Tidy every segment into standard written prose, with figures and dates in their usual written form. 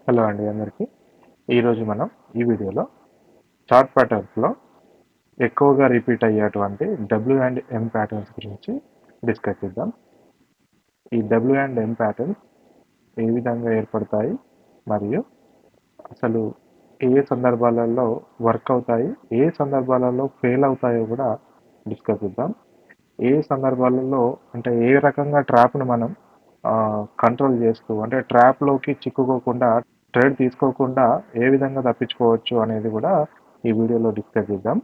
Hello అండి అందరికీ. ఈరోజు మనం ఈ వీడియోలో చార్ట్ ప్యాటర్న్స్లో ఎక్కువగా రిపీట్ అయ్యేటువంటి డబ్ల్యూ అండ్ ఎం ప్యాటర్న్స్ గురించి డిస్కస్ చేద్దాం. ఈ డబ్ల్యూ అండ్ ఎం ప్యాటర్న్స్ ఏ విధంగా ఏర్పడతాయి మరియు అసలు ఏ సందర్భాలలో వర్క్ అవుతాయి, ఏ సందర్భాలలో ఫెయిల్ అవుతాయో కూడా డిస్కస్ చేద్దాం. ఏ సందర్భాలలో అంటే ఏ రకంగా ట్రాప్ను మనం కంట్రోల్ చేస్తూ అంటే ట్రాప్లోకి చిక్కుకోకుండా ట్రేడ్ తీసుకోకుండా ఏ విధంగా తప్పించుకోవచ్చు అనేది కూడా ఈ వీడియోలో డిస్కస్ చేద్దాం.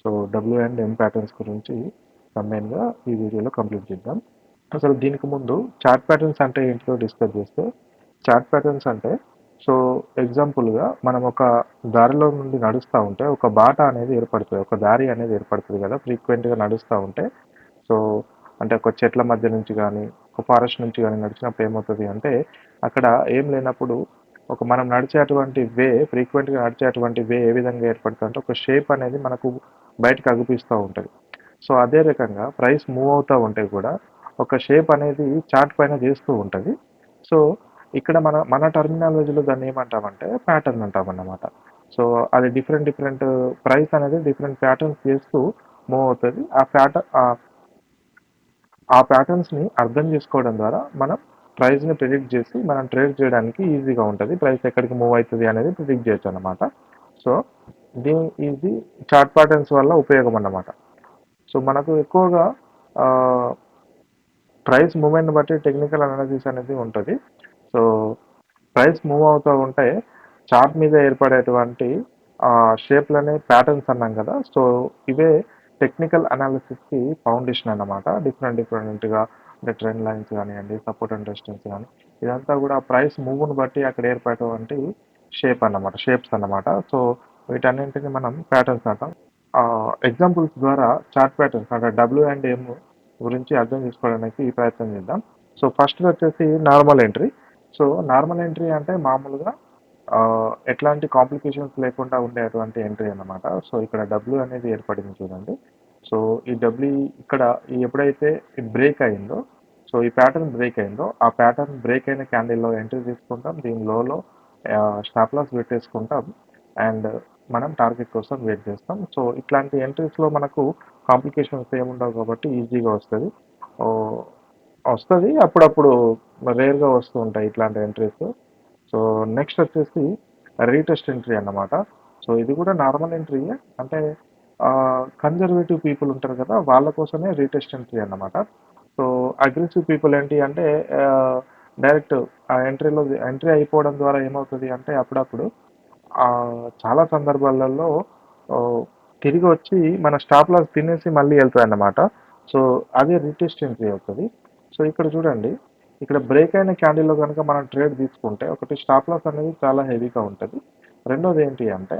So W and M patterns గురించి కంబైన్గా ఈ వీడియోలో కంప్లీట్ చేద్దాం. అసలు దీనికి ముందు చార్ట్ ప్యాటర్న్స్ అంటే ఏంటో డిస్కస్ చేస్తే, చార్ట్ ప్యాటర్న్స్ అంటే సో ఎగ్జాంపుల్గా మనం ఒక దారిలో నుండి నడుస్తూ ఉంటే ఒక బాట అనేది ఏర్పడుతుంది, ఒక దారి అనేది ఏర్పడుతుంది కదా ఫ్రీక్వెంట్గా నడుస్తూ ఉంటే. సో అంటే ఒక చెట్ల మధ్య నుంచి కానీ ఒక ఫారెస్ట్ నుంచి కానీ నడిచినప్పుడు ఏమవుతుంది అంటే అక్కడ ఏం లేనప్పుడు ఒక మనం నడిచేటువంటి ఫ్రీక్వెంట్గా నడిచేటువంటి ఏ విధంగా ఏర్పడుతుంది అంటే ఒక షేప్ అనేది మనకు బయటకు అగుపిస్తూ ఉంటుంది. సో అదే రకంగా ప్రైస్ మూవ్ అవుతూ ఉంటే కూడా ఒక షేప్ అనేది చార్ట్ పైన చేస్తూ ఉంటుంది. సో ఇక్కడ మన టర్మినాలజీలో దాన్ని ఏమంటామంటే ప్యాటర్న్ అంటామన్నమాట. సో అది డిఫరెంట్ ప్రైస్ అనేది డిఫరెంట్ ప్యాటర్న్స్ చేస్తూ మూవ్ అవుతుంది. ఆ ప్యాటర్న్స్ని అర్థం చేసుకోవడం ద్వారా మనం ప్రైస్ని ప్రిడిక్ట్ చేసి మనం ట్రేడ్ చేయడానికి ఈజీగా ఉంటుంది. ప్రైస్ ఎక్కడికి మూవ్ అవుతుంది అనేది ప్రిడిక్ట్ చేయొచ్చు అనమాట. సో ఇది చార్ట్ ప్యాటర్న్స్ వల్ల ఉపయోగం అన్నమాట. సో మనకు ఎక్కువగా ప్రైస్ మూవ్మెంట్ని బట్టి టెక్నికల్ అనాలిసిస్ అనేది ఉంటుంది. సో ప్రైస్ మూవ్ అవుతూ ఉంటే చార్ట్ మీద ఏర్పడేటువంటి షేప్లనే ప్యాటర్న్స్ అన్నాం కదా. సో ఇవే టెక్నికల్ అనాలిసిస్కి ఫౌండేషన్ అన్నమాట. డిఫరెంట్గా అంటే ట్రెండ్ లైన్స్ కానివ్వండి, సపోర్ట్ అండ్ రెసిస్టెన్స్ కానీ ఇదంతా కూడా ప్రైస్ మూవ్ని బట్టి అక్కడ ఏర్పడేటువంటి షేప్స్ అన్నమాట. సో వీటన్నింటిని మనం ప్యాటర్న్స్ అంటాం. ఎగ్జాంపుల్స్ ద్వారా చార్ట్ ప్యాటర్న్స్ అంటే డబ్ల్యూ అండ్ ఎం గురించి అర్థం చేసుకోవడానికి ప్రయత్నం చేద్దాం. సో ఫస్ట్ వచ్చేసి normal entry. So normal entry అంటే మామూలుగా ఎట్లాంటి కాంప్లికేషన్స్ లేకుండా ఉండేటువంటి ఎంట్రీ అన్నమాట. సో ఇక్కడ డబ్ల్యూ అనేది ఏర్పడింది చూడండి. సో ఈ డబ్ల్యూ ఇక్కడ ఎప్పుడైతే బ్రేక్ అయిందో, సో ఈ ప్యాటర్న్ బ్రేక్ అయిందో ఆ ప్యాటర్న్ బ్రేక్ అయిన క్యాండిల్లో ఎంట్రీ తీసుకుంటాం, దీని లోలో స్టాప్ లాస్ పెట్టేసుకుంటాం అండ్ మనం టార్గెట్ కోసం వెయిట్ చేస్తాం. సో ఇట్లాంటి ఎంట్రీస్లో మనకు కాంప్లికేషన్స్ ఏముండవు కాబట్టి ఈజీగా వస్తుంది అప్పుడప్పుడు రేర్గా వస్తూ ఉంటాయి ఇట్లాంటి ఎంట్రీస్. సో నెక్స్ట్ వచ్చేసి రీటెస్ట్ ఎంట్రీ అన్నమాట. సో ఇది కూడా నార్మల్ ఎంట్రీ అంటే కన్జర్వేటివ్ పీపుల్ ఉంటారు కదా వాళ్ళ కోసమే రీటెస్ట్ ఎంట్రీ అన్నమాట. సో అగ్రెసివ్ పీపుల్ ఏంటి అంటే డైరెక్ట్ ఆ ఎంట్రీ అయిపోవడం ద్వారా ఏమవుతుంది అంటే అప్పుడప్పుడు చాలా సందర్భాలలో తిరిగి వచ్చి మన స్టాప్ లాస్ తినేసి మళ్ళీ వెళ్తాయి అన్నమాట. సో అదే రీటెస్ట్ ఎంట్రీ అవుతుంది. సో ఇక్కడ చూడండి, ఇక్కడ బ్రేక్ అయిన క్యాండిల్లో కనుక మనం ట్రేడ్ తీసుకుంటే ఒకటి స్టాప్ లాస్ అనేది చాలా హెవీగా ఉంటుంది. రెండోది ఏంటి అంటే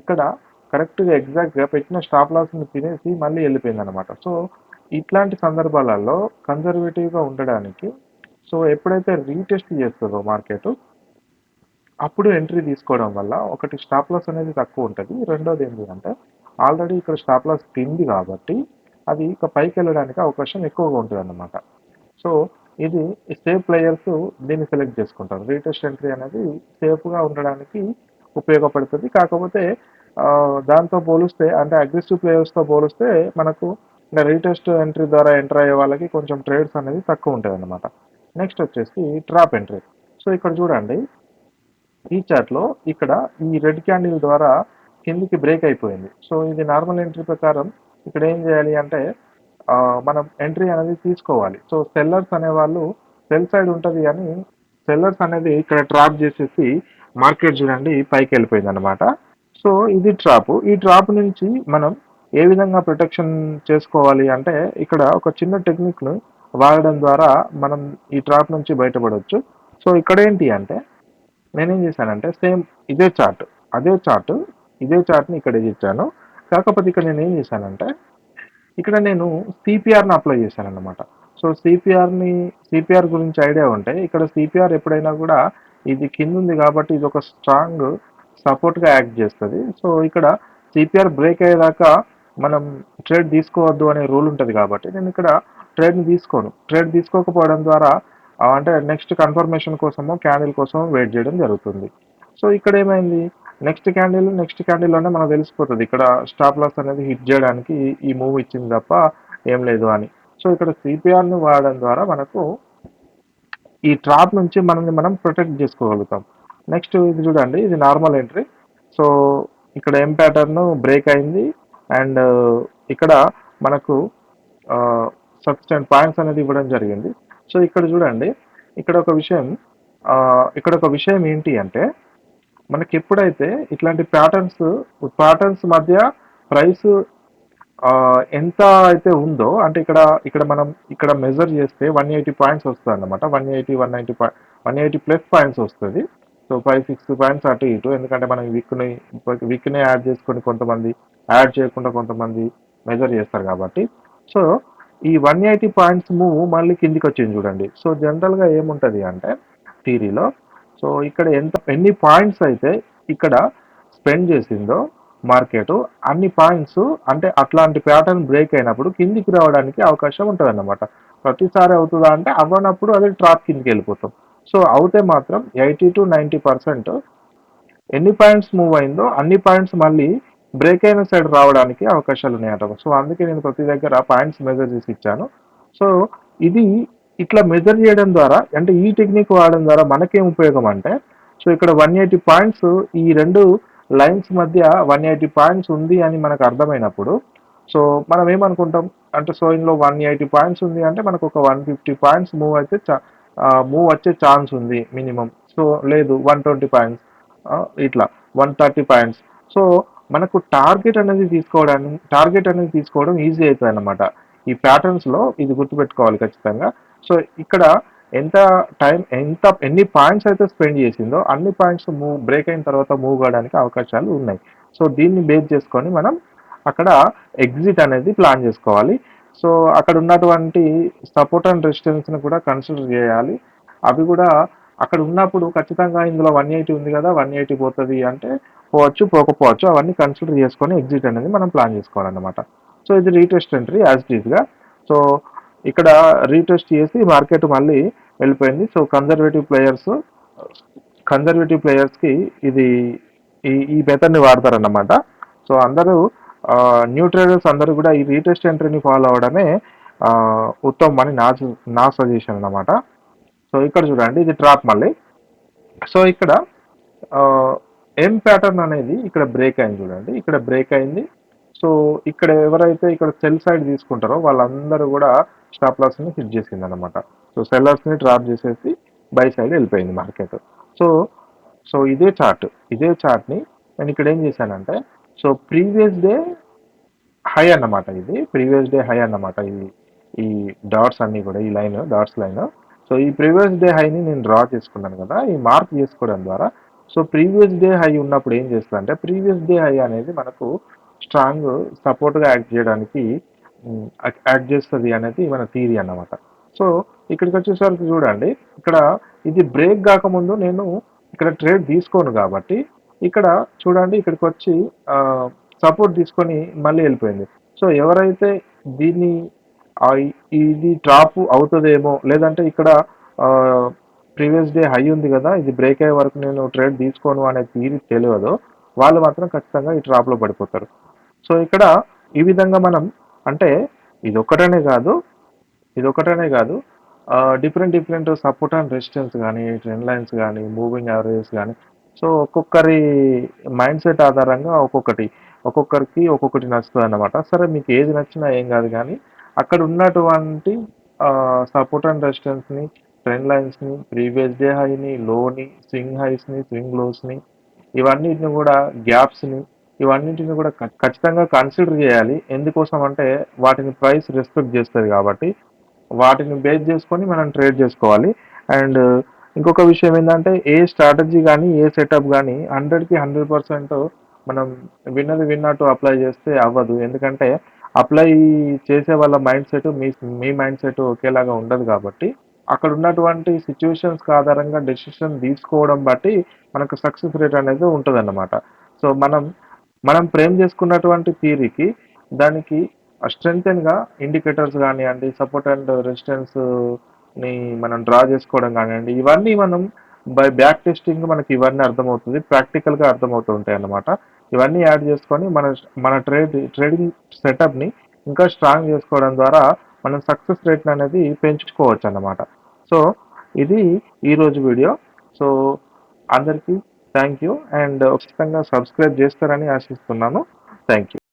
ఇక్కడ కరెక్ట్గా ఎగ్జాక్ట్గా పెట్టిన స్టాప్ లాస్ని తినేసి మళ్ళీ వెళ్ళిపోయింది అనమాట. సో ఇట్లాంటి సందర్భాలలో కన్జర్వేటివ్గా ఉండడానికి సో ఎప్పుడైతే రీటెస్ట్ చేస్తుందో మార్కెట్ అప్పుడు ఎంట్రీ తీసుకోవడం వల్ల ఒకటి స్టాప్ లాస్ అనేది తక్కువ ఉంటుంది. రెండోది ఏంటి అంటే ఆల్రెడీ ఇక్కడ స్టాప్ లాస్ తింది కాబట్టి అది ఇక పైకి వెళ్ళడానికి అవకాశం ఎక్కువగా ఉంటుంది అన్నమాట. సో ఇది సేఫ్ ప్లేయర్స్ దీన్ని సెలెక్ట్ చేసుకుంటారు. రీటెస్ట్ ఎంట్రీ అనేది సేఫ్గా ఉండడానికి ఉపయోగపడుతుంది. కాకపోతే దాంతో పోలిస్తే అంటే అగ్రెసివ్ ప్లేయర్స్తో పోలిస్తే మనకు రీటెస్ట్ ఎంట్రీ ద్వారా ఎంటర్ అయ్యే వాళ్ళకి కొంచెం ట్రేడ్స్ అనేది తక్కువ ఉంటుంది అన్నమాట. నెక్స్ట్ వచ్చేసి ట్రాప్ ఎంట్రీ. సో ఇక్కడ చూడండి, ఈ చార్ట్లో ఇక్కడ ఈ రెడ్ క్యాండిల్ ద్వారా కిందికి బ్రేక్ అయిపోయింది. సో ఇది నార్మల్ ఎంట్రీ ప్రకారం ఇక్కడ ఏం చేయాలి అంటే మనం ఎంట్రీ అనేది తీసుకోవాలి. సో సెల్లర్స్ అనేవాళ్ళు సెల్ సైడ్ ఉంటుంది కానీ సెల్లర్స్ అనేది ఇక్కడ ట్రాప్ చేసేసి మార్కెట్ చూడండి పైకి వెళ్ళిపోయింది అనమాట. సో ఇది ట్రాప్. ఈ ట్రాప్ నుంచి మనం ఏ విధంగా ప్రొటెక్షన్ చేసుకోవాలి అంటే ఇక్కడ ఒక చిన్న టెక్నిక్ను వాడడం ద్వారా మనం ఈ ట్రాప్ నుంచి బయటపడవచ్చు. సో ఇక్కడ ఏంటి అంటే నేనేం చేశానంటే సేమ్ ఇదే చార్ట్ అదే చార్ట్ ఇదే చార్ట్ని ఇక్కడ ఇచ్చాను. కాకపోతే ఇక్కడ నేను ఏం చేశానంటే ఇక్కడ నేను సిపిఆర్ని అప్లై చేశాను అనమాట. సో సిపిఆర్ గురించి ఐడియా ఉంటే ఇక్కడ సిపిఆర్ ఎప్పుడైనా కూడా ఇది కింద ఉంది కాబట్టి ఇది ఒక స్ట్రాంగ్ సపోర్ట్గా యాక్ట్ చేస్తుంది. సో ఇక్కడ సిపిఆర్ బ్రేక్ అయ్యేదాకా మనం ట్రేడ్ తీసుకోవద్దు అనే రూల్ ఉంటుంది కాబట్టి నేను ఇక్కడ ట్రేడ్ని తీసుకోను. ట్రేడ్ తీసుకోకపోవడం ద్వారా అంటే నెక్స్ట్ కన్ఫర్మేషన్ కోసమో, క్యాండిల్ కోసమో వెయిట్ చేయడం జరుగుతుంది. సో ఇక్కడ ఏమైంది? నెక్స్ట్ క్యాండిల్‌లోనే మనకు తెలిసిపోతది. ఇక్కడ స్టాప్ లాస్ అనేది హిట్ జేయడానికి ఈ మూవ్ ఇచ్చింది తప్ప ఏం లేదు అని. సో ఇక్కడ సిపిఆర్‌ని వాడడం ద్వారా మనకు ఈ ట్రాప్ నుంచి మనల్ని మనం ప్రొటెక్ట్ చేసుకోగలుగుతాం. నెక్స్ట్ ఇది చూడండి, ఇది నార్మల్ ఎంట్రీ. సో ఇక్కడ ఎం ప్యాటర్న్ బ్రేక్ అయింది అండ్ ఇక్కడ మనకు సబ్స్టెంట్ పాయింట్స్ అనేది ఇవ్వడం జరిగింది. సో ఇక్కడ చూడండి, ఇక్కడ ఒక విషయం ఇక్కడ ఒక విషయం ఏంటి అంటే మనకి ఎప్పుడైతే ఇట్లాంటి ప్యాటర్న్స్ మధ్య ప్రైస్ ఎంత అయితే ఉందో అంటే ఇక్కడ మనం ఇక్కడ మెజర్ చేస్తే 180 పాయింట్స్ వస్తుంది అనమాట. 180 ప్లస్ పాయింట్స్ వస్తుంది. సో 5-6 పాయింట్స్ అటు ఇటు, ఎందుకంటే మనం వీక్ని యాడ్ చేసుకొని కొంతమంది, యాడ్ చేయకుండా కొంతమంది మెజర్ చేస్తారు కాబట్టి. సో ఈ 180 పాయింట్స్ మూవ్ మళ్ళీ కిందికి వచ్చింది చూడండి. సో జనరల్గా ఏముంటుంది అంటే థీరీలో, సో ఇక్కడ ఎన్ని పాయింట్స్ అయితే ఇక్కడ స్పెండ్ చేసిందో మార్కెట్, అన్ని పాయింట్స్ అంటే అట్లాంటి ప్యాటర్న్ బ్రేక్ అయినప్పుడు కిందికి రావడానికి అవకాశం ఉంటుంది అన్నమాట. ప్రతిసారి అవుతుందా అంటే అవ్వనప్పుడు అది ట్రాప్ కిందికి వెళ్ళిపోతాం. సో అవుతే మాత్రం 80-90% ఎన్ని పాయింట్స్ మూవ్ అయిందో అన్ని పాయింట్స్ మళ్ళీ బ్రేక్ అయిన సైడ్ రావడానికి అవకాశాలు ఉన్నాయట. సో అందుకే నేను ప్రతి దగ్గర పాయింట్స్ మెజర్ చేసి ఇచ్చాను. సో ఇది ఇట్లా మెజర్ చేయడం ద్వారా, అంటే ఈ టెక్నిక్ వాడడం ద్వారా మనకేం ఉపయోగం అంటే, సో ఇక్కడ 180 పాయింట్స్, ఈ రెండు లైన్స్ మధ్య 180 పాయింట్స్ ఉంది అని మనకు అర్థమైనప్పుడు, సో మనం ఏమనుకుంటాం అంటే, సో ఇందులో 180 పాయింట్స్ ఉంది అంటే మనకు ఒక 150 పాయింట్స్ మూవ్ వచ్చే ఛాన్స్ ఉంది మినిమం. సో లేదు 120 పాయింట్స్, ఇట్లా 130 పాయింట్స్. సో మనకు టార్గెట్ అనేది తీసుకోవడం ఈజీ అవుతుంది అన్నమాట. ఈ ప్యాటర్న్స్లో ఇది గుర్తుపెట్టుకోవాలి ఖచ్చితంగా. సో ఇక్కడ ఎన్ని పాయింట్స్ అయితే స్పెండ్ చేసిందో అన్ని పాయింట్స్ బ్రేక్ అయిన తర్వాత మూవ్ కావడానికి అవకాశాలు ఉన్నాయి. సో దీన్ని బేస్ చేసుకొని మనం అక్కడ ఎగ్జిట్ అనేది ప్లాన్ చేసుకోవాలి. సో అక్కడ ఉన్నటువంటి సపోర్ట్ అండ్ రెసిస్టెన్స్ని కూడా కన్సిడర్ చేయాలి. అవి కూడా అక్కడ ఉన్నప్పుడు ఖచ్చితంగా ఇందులో 180 ఉంది కదా, 180 పోతుంది అంటే పోవచ్చు, పోకపోవచ్చు, అవన్నీ కన్సిడర్ చేసుకొని ఎగ్జిట్ అనేది మనం ప్లాన్ చేసుకోవాలన్నమాట. సో ఇది రీటెస్ట్ ఎంట్రీ యాజ్ ఇట్ ఈస్గా. సో ఇక్కడ రీటెస్ట్ చేసి మార్కెట్ మళ్ళీ వెళ్ళిపోయింది. సో కన్జర్వేటివ్ ప్లేయర్స్కి ఇది ఈ మెథడ్ని వాడతారన్నమాట. సో అందరూ న్యూ ట్రేడర్స్ అందరూ కూడా ఈ రీటెస్ట్ ఎంట్రీని ఫాలో అవడమే ఉత్తమం అని నా సజెషన్ అన్నమాట. సో ఇక్కడ చూడండి, ఇది ట్రాప్ మళ్ళీ. సో ఇక్కడ ఎం ప్యాటర్న్ అనేది ఇక్కడ బ్రేక్ అయింది చూడండి, ఇక్కడ బ్రేక్ అయింది. సో ఇక్కడ ఎవరైతే ఇక్కడ సెల్ సైడ్ తీసుకుంటారో వాళ్ళందరూ కూడా స్టాప్ లాస్ని హిట్ చేసింది అనమాట. సో సెల్లర్స్ని ట్రాప్ చేసేసి బై సైడ్ వెళ్ళిపోయింది మార్కెట్. సో సో ఇదే చార్ట్ని నేను ఇక్కడ ఏం చేశానంటే, సో ప్రీవియస్ డే హై అన్నమాట, ఇది ప్రీవియస్ డే హై అన్నమాట. ఈ డాట్స్ అన్నీ కూడా, ఈ డాట్స్ లైన్. సో ఈ ప్రీవియస్ డే హైని నేను డ్రా చేసుకున్నాను కదా, ఈ మార్క్ చేసుకోవడం ద్వారా, సో ప్రీవియస్ డే హై ఉన్నప్పుడు ఏం చేస్తుంది అంటే, ప్రీవియస్ డే హై అనేది మనకు స్ట్రాంగ్ సపోర్ట్గా యాక్ట్ చేస్తుంది అనేది మన థియరీ అన్నమాట. సో ఇక్కడికి వచ్చేసరికి చూడండి, ఇక్కడ ఇది బ్రేక్ కాకముందు నేను ఇక్కడ ట్రేడ్ తీసుకోను కాబట్టి, ఇక్కడ చూడండి ఇక్కడికి వచ్చి సపోర్ట్ తీసుకొని మళ్ళీ వెళ్ళిపోయింది. సో ఎవరైతే దీన్ని ఇది డ్రాప్ అవుతుందేమో, లేదంటే ఇక్కడ ప్రీవియస్ డే హై ఉంది కదా, ఇది బ్రేక్ అయ్యే వరకు నేను ట్రేడ్ తీసుకోను అనే థియరీ తెలియదో వాళ్ళు మాత్రం ఖచ్చితంగా ఈ ట్రాప్లో పడిపోతారు. సో ఇక్కడ ఈ విధంగా మనం, అంటే ఇది ఒకటనే కాదు డిఫరెంట్ సపోర్ట్ అండ్ రెసిస్టెన్స్ కానీ, ట్రెండ్ లైన్స్ కానీ, మూవింగ్ యావరేజెస్ కానీ, సో ఒక్కొక్కరి మైండ్ సెట్ ఆధారంగా ఒక్కొక్కరికి ఒక్కొక్కటి నచ్చుతుంది అన్నమాట. సరే మీకు ఏది నచ్చినా ఏం కాదు, కానీ అక్కడ ఉన్నటువంటి సపోర్ట్ అండ్ రెసిస్టెన్స్ని, ట్రెండ్ లైన్స్ని, ప్రీవియస్ డే హైని, లోని, స్వింగ్ హైస్ని, స్వింగ్ లోస్ని, ఇవన్నిటిని కూడా గ్యాప్స్ని, ఇవన్నింటిని కూడా ఖచ్చితంగా కన్సిడర్ చేయాలి. ఎందుకోసం అంటే వాటిని ప్రైస్ రెస్పెక్ట్ చేస్తుంది కాబట్టి వాటిని బేస్ చేసుకొని మనం ట్రేడ్ చేసుకోవాలి. అండ్ ఇంకొక విషయం ఏంటంటే, ఏ స్ట్రాటజీ కానీ ఏ సెటప్ కానీ 100కి 100% మనం విన్నట్టు అప్లై చేస్తే అవ్వదు. ఎందుకంటే అప్లై చేసే వాళ్ళ మైండ్ సెట్ మీ మైండ్ సెట్ ఒకేలాగా ఉండదు కాబట్టి, అక్కడ ఉన్నటువంటి సిచ్యువేషన్స్ ఆధారంగా డెసిషన్ తీసుకోవడం బట్టి మనకు సక్సెస్ రేట్ అనేది ఉంటుంది అన్నమాట. సో మనం ఫ్రేమ్ చేసుకున్నటువంటి థియరీకి దానికి స్ట్రెంగ్తెన్గా ఇండికేటర్స్ కానివ్వండి, సపోర్ట్ అండ్ రెసిస్టెన్స్ ని మనం డ్రా చేసుకోవడం కానివ్వండి, ఇవన్నీ మనం బై బ్యాక్ టెస్టింగ్ మనకి ఇవన్నీ అర్థమవుతుంది. ప్రాక్టికల్‌గా అర్థమవుతూ ఉంటాయన్నమాట. ఇవన్నీ యాడ్ చేసుకొని మన ట్రేడింగ్ సెటప్‌ని ఇంకా స్ట్రాంగ్ చేసుకోవడం ద్వారా మనం సక్సెస్ రేట్‌ని అనేది పెంచుకోవచ్చన్నమాట. సో, ఇది ఈరోజు వీడియో. సో, అందరికీ థ్యాంక్ యూ. అండ్ ఖచ్చితంగా సబ్స్క్రైబ్ చేస్తారని ఆశిస్తున్నాను. Thank you.